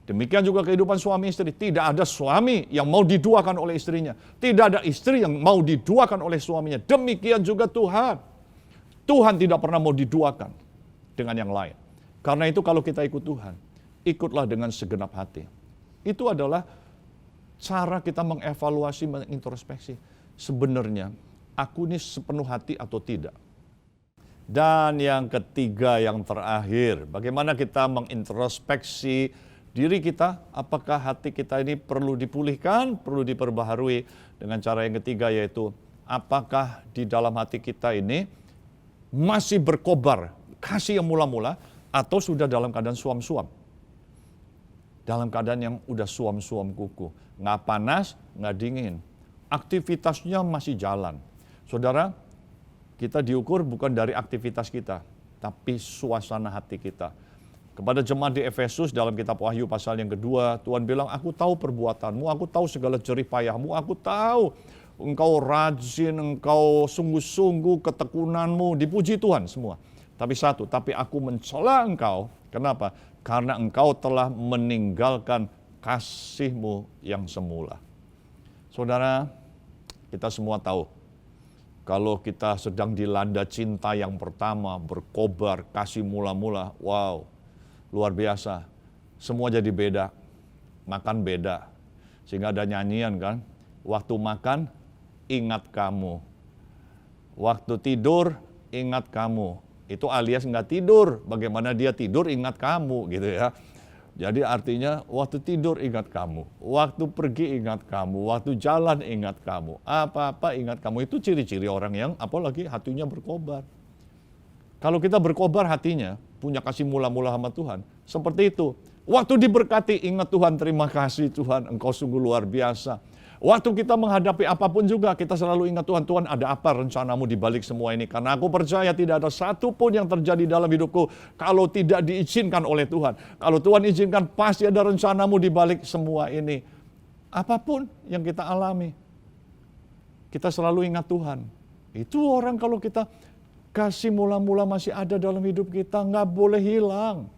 Demikian juga kehidupan suami istri. Tidak ada suami yang mau diduakan oleh istrinya. Tidak ada istri yang mau diduakan oleh suaminya. Demikian juga Tuhan. Tuhan tidak pernah mau diduakan dengan yang lain. Karena itu kalau kita ikut Tuhan, ikutlah dengan segenap hati. Itu adalah cara kita mengevaluasi, mengintrospeksi. Sebenarnya aku ini sepenuh hati atau tidak. Dan yang ketiga, yang terakhir, bagaimana kita mengintrospeksi diri kita, apakah hati kita ini perlu dipulihkan, perlu diperbaharui. Dengan cara yang ketiga, yaitu apakah di dalam hati kita ini masih berkobar kasih yang mula-mula, atau sudah dalam keadaan suam-suam. Dalam keadaan yang udah suam-suam kuku. Nggak panas, nggak dingin. Aktivitasnya masih jalan. Saudara, kita diukur bukan dari aktivitas kita, tapi suasana hati kita. Kepada jemaat di Efesus dalam kitab Wahyu pasal yang kedua, Tuhan bilang, aku tahu perbuatanmu, aku tahu segala jerih payahmu, aku tahu engkau rajin, engkau sungguh-sungguh, ketekunanmu, dipuji Tuhan semua. Tapi satu, tapi aku mencela engkau. Kenapa? Karena engkau telah meninggalkan kasihmu yang semula. Saudara, kita semua tahu, kalau kita sedang dilanda cinta yang pertama, berkobar, kasih mula-mula, wow, luar biasa. Semua jadi beda, makan beda. Sehingga ada nyanyian kan, waktu makan, ingat kamu. Waktu tidur, ingat kamu. Itu alias nggak tidur, bagaimana dia tidur ingat kamu gitu ya. Jadi artinya waktu tidur ingat kamu, waktu pergi ingat kamu, waktu jalan ingat kamu, apa-apa ingat kamu. Itu ciri-ciri orang yang apalagi hatinya berkobar. Kalau kita berkobar hatinya, punya kasih mula-mula sama Tuhan, seperti itu. Waktu diberkati ingat Tuhan, terima kasih Tuhan, engkau sungguh luar biasa. Waktu kita menghadapi apapun juga, kita selalu ingat Tuhan, Tuhan ada apa rencanamu di balik semua ini. Karena aku percaya tidak ada satu pun yang terjadi dalam hidupku kalau tidak diizinkan oleh Tuhan. Kalau Tuhan izinkan, pasti ada rencanamu di balik semua ini. Apapun yang kita alami, kita selalu ingat Tuhan. Itu orang kalau kita kasih mula-mula masih ada dalam hidup kita, nggak boleh hilang.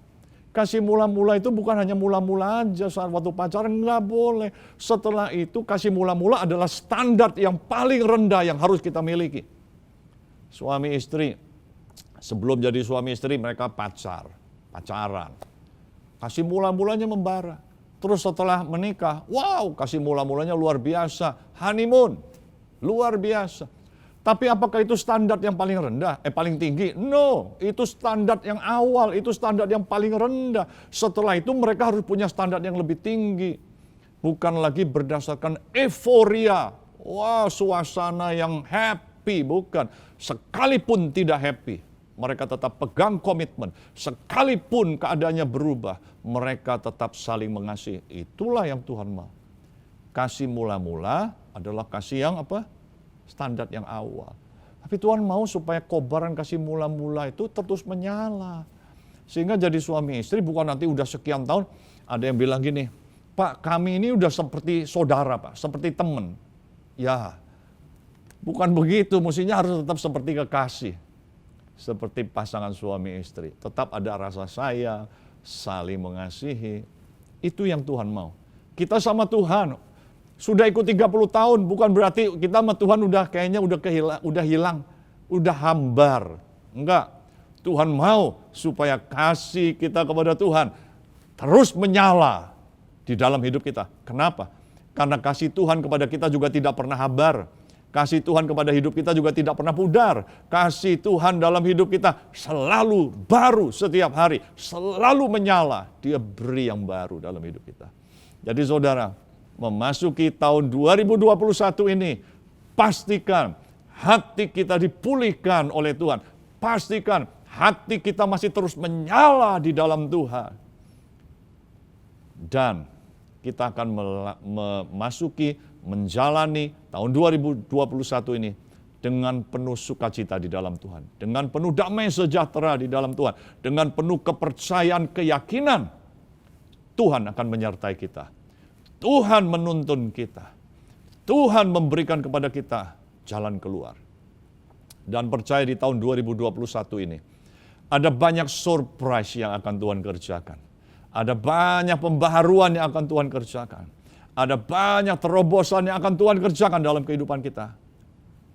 Kasih mula-mula itu bukan hanya mula-mula aja saat waktu pacaran, nggak boleh. Setelah itu kasih mula-mula adalah standar yang paling rendah yang harus kita miliki. Suami istri, sebelum jadi suami istri mereka pacaran. Kasih mula-mulanya membara. Terus setelah menikah, wow kasih mula-mulanya luar biasa. Honeymoon, luar biasa. Tapi apakah itu standar yang paling rendah? Paling tinggi? No, itu standar yang awal, itu standar yang paling rendah. Setelah itu mereka harus punya standar yang lebih tinggi. Bukan lagi berdasarkan euforia. Wah, suasana yang happy, bukan. Sekalipun tidak happy, mereka tetap pegang komitmen. Sekalipun keadaannya berubah, mereka tetap saling mengasihi. Itulah yang Tuhan mau. Kasih mula-mula adalah kasih yang apa? Standar yang awal. Tapi Tuhan mau supaya kobaran kasih mula-mula itu terus menyala. Sehingga jadi suami istri bukan nanti udah sekian tahun, ada yang bilang gini, Pak kami ini udah seperti saudara Pak, seperti teman. Ya, bukan begitu, mestinya harus tetap seperti kekasih. Seperti pasangan suami istri. Tetap ada rasa sayang, saling mengasihi. Itu yang Tuhan mau. Kita sama Tuhan, sudah ikut 30 tahun, bukan berarti kita sama Tuhan udah kayaknya udah hilang, udah hambar. Enggak, Tuhan mau supaya kasih kita kepada Tuhan terus menyala di dalam hidup kita. Kenapa? Karena kasih Tuhan kepada kita juga tidak pernah hambar. Kasih Tuhan kepada hidup kita juga tidak pernah pudar. Kasih Tuhan dalam hidup kita selalu baru setiap hari, selalu menyala. Dia beri yang baru dalam hidup kita. Jadi saudara, memasuki tahun 2021 ini, pastikan hati kita dipulihkan oleh Tuhan. Pastikan hati kita masih terus menyala di dalam Tuhan. Dan kita akan memasuki, menjalani tahun 2021 ini dengan penuh sukacita di dalam Tuhan. Dengan penuh damai sejahtera di dalam Tuhan. Dengan penuh kepercayaan, keyakinan, Tuhan akan menyertai kita. Tuhan menuntun kita. Tuhan memberikan kepada kita jalan keluar. Dan percaya di tahun 2021 ini, ada banyak surprise yang akan Tuhan kerjakan. Ada banyak pembaharuan yang akan Tuhan kerjakan. Ada banyak terobosan yang akan Tuhan kerjakan dalam kehidupan kita.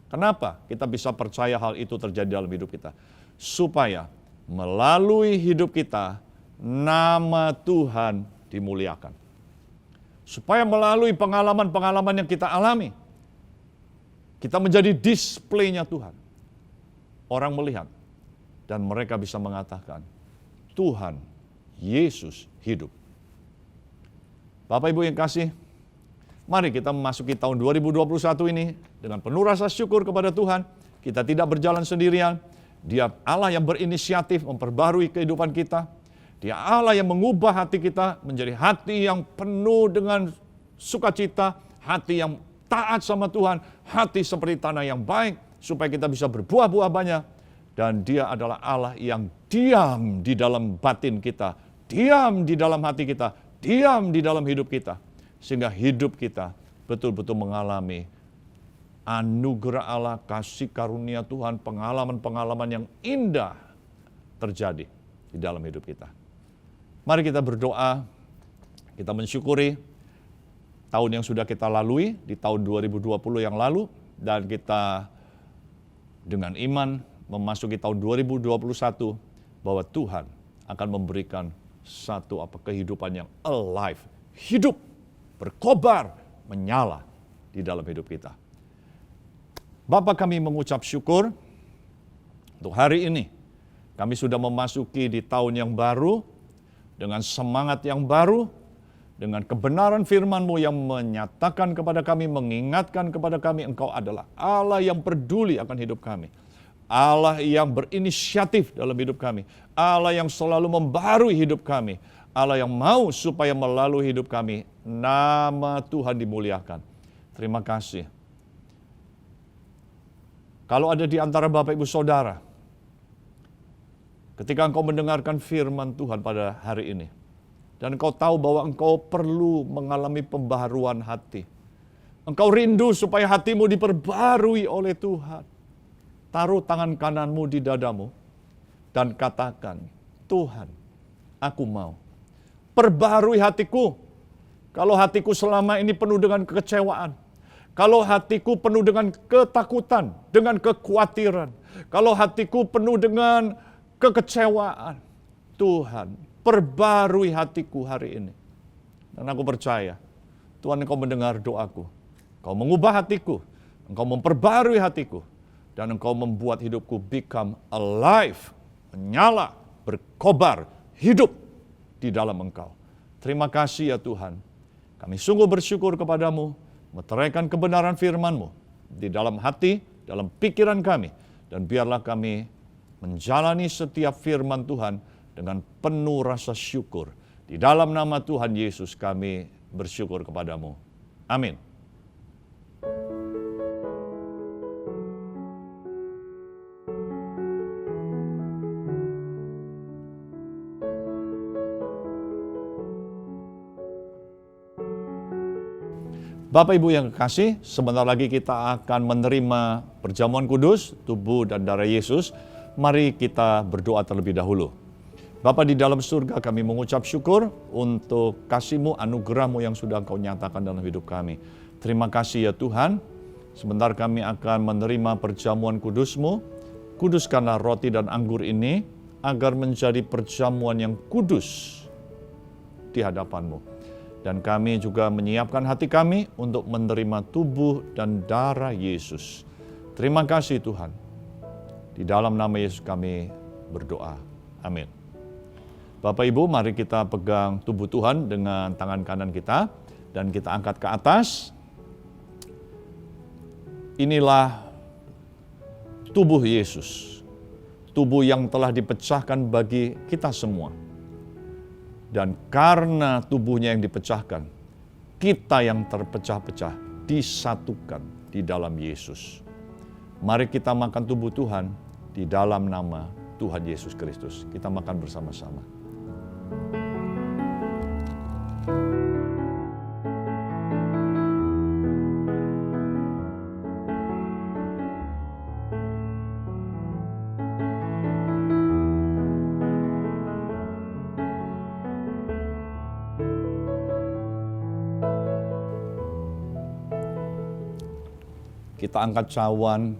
Kenapa kita bisa percaya hal itu terjadi dalam hidup kita? Supaya melalui hidup kita, nama Tuhan dimuliakan. Supaya melalui pengalaman-pengalaman yang kita alami, Kita menjadi displaynya Tuhan. Orang melihat dan mereka bisa mengatakan, Tuhan Yesus hidup. Bapak Ibu yang kasih, mari kita memasuki tahun 2021 ini dengan penuh rasa syukur kepada Tuhan. Kita tidak berjalan sendirian. Dia Allah yang berinisiatif memperbarui kehidupan kita. Dia Allah yang mengubah hati kita menjadi hati yang penuh dengan sukacita, hati yang taat sama Tuhan, hati seperti tanah yang baik, supaya kita bisa berbuah-buah banyak. Dan Dia adalah Allah yang diam di dalam batin kita, diam di dalam hati kita, diam di dalam hidup kita. Sehingga hidup kita betul-betul mengalami anugerah Allah, kasih karunia Tuhan, pengalaman-pengalaman yang indah terjadi di dalam hidup kita. Mari kita berdoa, kita mensyukuri tahun yang sudah kita lalui di tahun 2020 yang lalu, dan kita dengan iman memasuki tahun 2021 bahwa Tuhan akan memberikan satu kehidupan yang alive, hidup, berkobar, menyala di dalam hidup kita. Bapa, kami mengucap syukur untuk hari ini. Kami sudah memasuki di tahun yang baru dengan semangat yang baru, dengan kebenaran firman-Mu yang menyatakan kepada kami, mengingatkan kepada kami, Engkau adalah Allah yang peduli akan hidup kami. Allah yang berinisiatif dalam hidup kami. Allah yang selalu membarui hidup kami. Allah yang mau supaya melalui hidup kami, nama Tuhan dimuliakan. Terima kasih. Kalau ada di antara Bapak Ibu Saudara, ketika engkau mendengarkan firman Tuhan pada hari ini, dan engkau tahu bahwa engkau perlu mengalami pembaharuan hati. Engkau rindu supaya hatimu diperbarui oleh Tuhan. Taruh tangan kananmu di dadamu dan katakan, Tuhan, aku mau. Perbarui hatiku. Kalau hatiku selama ini penuh dengan kekecewaan, kalau hatiku penuh dengan ketakutan, dengan kekhawatiran, kalau hatiku penuh dengan kekecewaan, Tuhan, perbarui hatiku hari ini. Dan aku percaya, Tuhan, Engkau mendengar doaku. Engkau mengubah hatiku, Engkau memperbarui hatiku, dan Engkau membuat hidupku become alive, menyala, berkobar, hidup di dalam Engkau. Terima kasih ya Tuhan. Kami sungguh bersyukur kepadamu, meteraikan kebenaran firman-Mu di dalam hati, dalam pikiran kami, dan biarlah kami menjalani setiap firman Tuhan dengan penuh rasa syukur. Di dalam nama Tuhan Yesus kami bersyukur kepadamu. Amin. Bapak Ibu yang kekasih, sebentar lagi kita akan menerima perjamuan kudus, tubuh dan darah Yesus. Mari kita berdoa terlebih dahulu. Bapa di dalam surga, kami mengucap syukur untuk kasih-Mu, anugerah-Mu yang sudah Engkau nyatakan dalam hidup kami. Terima kasih ya Tuhan. Sebentar kami akan menerima perjamuan kudus-Mu. Kuduskanlah roti dan anggur ini agar menjadi perjamuan yang kudus di hadapan-Mu. Dan kami juga menyiapkan hati kami untuk menerima tubuh dan darah Yesus. Terima kasih Tuhan. Di dalam nama Yesus kami berdoa. Amin. Bapak Ibu, mari kita pegang tubuh Tuhan dengan tangan kanan kita dan kita angkat ke atas. Inilah tubuh Yesus. Tubuh yang telah dipecahkan bagi kita semua. Dan karena tubuhnya yang dipecahkan, kita yang terpecah-pecah disatukan di dalam Yesus. Mari kita makan tubuh Tuhan di dalam nama Tuhan Yesus Kristus. Kita makan bersama-sama. Kita angkat cawan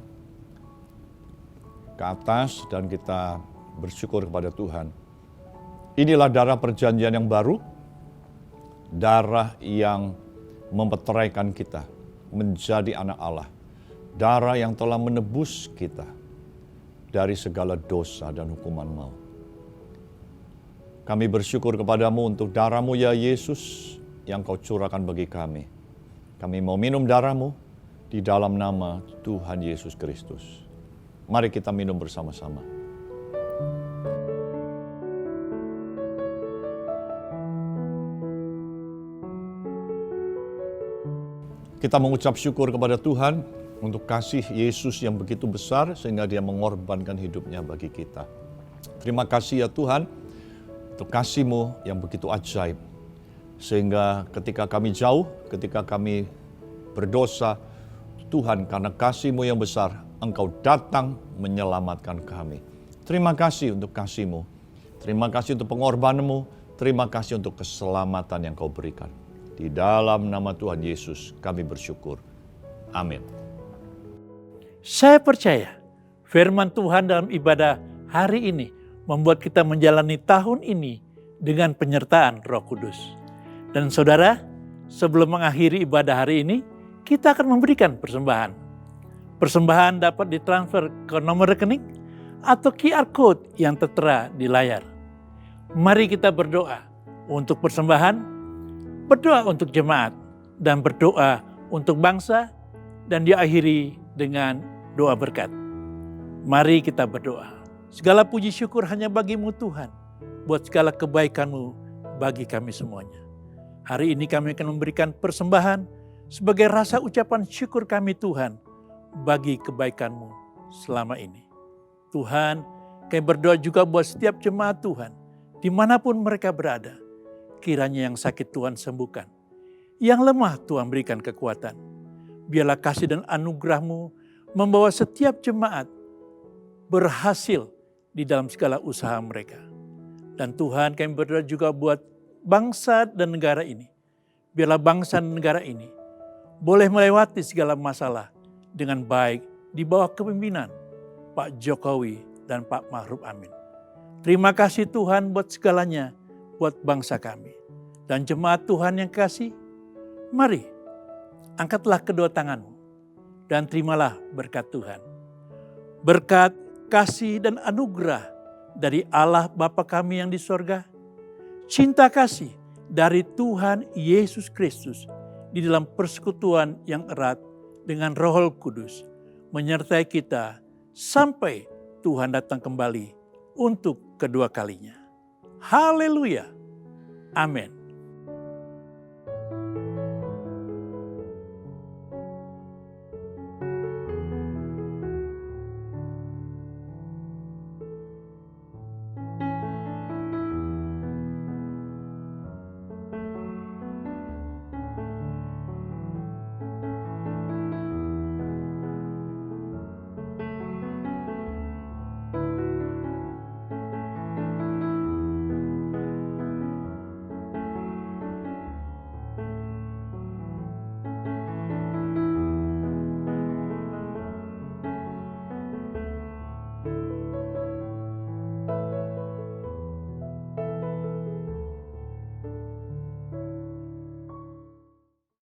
ke atas dan kita bersyukur kepada Tuhan. Inilah darah perjanjian yang baru, darah yang memperceraikan kita menjadi anak Allah. darah yang telah menebus kita dari segala dosa dan hukuman maut. Kami bersyukur kepadamu untuk darah-Mu ya Yesus yang Kau curahkan bagi kami. Kami mau minum darah-Mu di dalam nama Tuhan Yesus Kristus. Mari kita minum bersama-sama. Kita mengucap syukur kepada Tuhan untuk kasih Yesus yang begitu besar sehingga Dia mengorbankan hidupnya bagi kita. Terima kasih ya Tuhan untuk kasih-Mu yang begitu ajaib. Sehingga ketika kami jauh, ketika kami berdosa, Tuhan karena kasih-Mu yang besar, Engkau datang menyelamatkan kami. Terima kasih untuk kasih-Mu. Terima kasih untuk pengorbanan-Mu. Terima kasih untuk keselamatan yang Kau berikan. Di dalam nama Tuhan Yesus kami bersyukur. Amin. Saya percaya firman Tuhan dalam ibadah hari ini membuat kita menjalani tahun ini dengan penyertaan Roh Kudus. Dan saudara, sebelum mengakhiri ibadah hari ini, kita akan memberikan persembahan. Persembahan dapat ditransfer ke nomor rekening atau QR Code yang tertera di layar. Mari kita berdoa untuk persembahan, berdoa untuk jemaat, dan berdoa untuk bangsa, dan diakhiri dengan doa berkat. Mari kita berdoa. Segala puji syukur hanya bagi-Mu Tuhan, buat segala kebaikan-Mu bagi kami semuanya. Hari ini kami akan memberikan persembahan sebagai rasa ucapan syukur kami Tuhan, bagi kebaikan-Mu selama ini. Tuhan, kami berdoa juga buat setiap jemaat Tuhan, dimanapun mereka berada. Kiranya yang sakit Tuhan sembuhkan. Yang lemah Tuhan berikan kekuatan. Biarlah kasih dan anugerah-Mu membawa setiap jemaat berhasil di dalam segala usaha mereka. Dan Tuhan kami berdoa juga buat bangsa dan negara ini. Biarlah bangsa dan negara ini boleh melewati segala masalah dengan baik di bawah kepemimpinan Pak Jokowi dan Pak Ma'ruf Amin. Terima kasih Tuhan buat segalanya, buat bangsa kami. Dan jemaat Tuhan yang kasih, mari angkatlah kedua tanganmu dan terimalah berkat Tuhan. Berkat, kasih dan anugerah dari Allah Bapa kami yang di sorga, cinta kasih dari Tuhan Yesus Kristus di dalam persekutuan yang erat dengan Roh Kudus menyertai kita sampai Tuhan datang kembali untuk kedua kalinya. Haleluya. Amin.